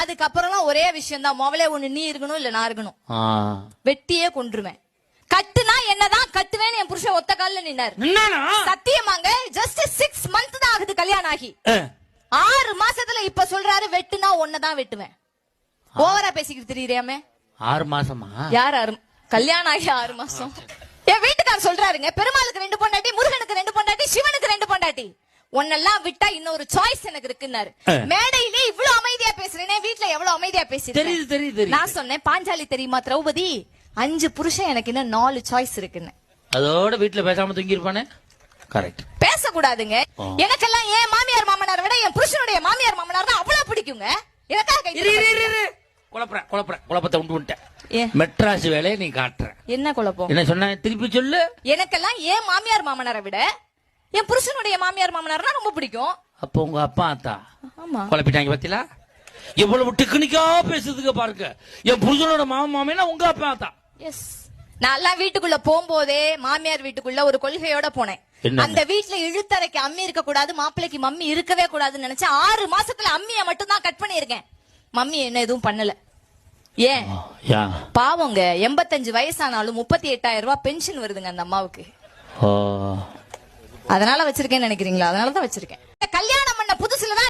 அதுக்கப்புறம் ஒரே விஷயம் தான், மொபைலே ஒண்ணு நீ இருக்கணும் இல்ல நான் இருக்கணும். வெட்டியே கொன்றுவேன். கட்டுனா என்னதான் கட்டுவேன்னு என் புருஷன் ஒத்த கால்ல நின்னாரு. சத்தியமாங்க, ஜஸ்ட் 6 months தான் ஆகுது கல்யாணம் ஆகி. 6 மாசத்துல இப்ப சொல்றாரு வெட்டுனா ஒன்னதான் வெட்டுவேன். ஓவரா பேசிக்கிட்டு தெரியுறியாமே. 6 மாசமா? யார் கல்யாணம் ஆகி 6 மாசம்? என் வீட்டுக்காரர் சொல்றாருங்க, பெருமாளுக்கு 2 பொண்டாட்டி, முருகனுக்கு 2 பொண்டாட்டி, சிவனுக்கு 2 பொண்டாட்டி, ஒன்னெல்லாம் விட்டா இன்னொரு சாய்ஸ் எனக்கு இருக்குன்னாரு. மேடையிலே இவ்வளவு அமைதியா பேசுறேனே, வீட்டுல எவ்வளவு அமைதியா பேசுறேன். தெரியுது. நான் சொன்னேன், பாஞ்சாலி தெரியுமா திரௌபதி, 5 புருஷன் எனக்கு இன்னும் 4 சாய்ஸ் இருக்குன்னு. அதோட வீட்டுல பேசாம தூங்கி இருப்பானே. கரெக்ட். பேசக்கூடாதுங்க. எனக்கெல்லாம் என் மாமியார் மாமனார் விட என் புருஷனுடைய மாமியார் மாமனார் தான் அவ்வளவு பிடிக்குங்க. குழப்பத்தை உண்டு விட்டேன். மெட்ராஸ் வேலையை நீ காட்டுற. என்ன குழப்பம்? என்ன சொன்ன திருப்பி சொல்லு. எனக்கெல்லாம் என் மாமியார் மாமனாரை விட என் புருஷனுடைய மாமியார் மாமனார்னா ரொம்ப பிடிக்கும். அப்போ உங்க அப்பா அத்தா குழப்பிட்டாங்க பாத்தீங்களா? எவ்வளவு டெக்னிக்கா பேசுறதுக்கு பாருங்க. என் புருஷனோட மாமா மாமியா உங்க அப்பா அத்தா. எஸ். நான் வீட்டுக்குள்ள போகும்போதே மாமியார் வீட்டுக்குள்ள ஒரு கொள்கையோட போனேன். அந்த வீட்டுல இழுத்தரைக்கு அம்மி இருக்க கூடாது, மாப்பிள்ளைக்கு மம்மி இருக்கவே கூடாதுன்னு நினைச்சேன். 6 மாசத்துல அம்மியை மட்டும் தான் கட் பண்ணிருக்கேன். மம்மி என்ன எதுவும் பண்ணல. ஏன் பாவங்க, 85 வயசானாலும் 38,000 ரூபாய் பென்ஷன் வருதுங்க அந்த அம்மாவுக்கு. அதனால வச்சிருக்கேன்னு நினைக்கிறீங்களா? அதனாலதான் வச்சிருக்கேன்.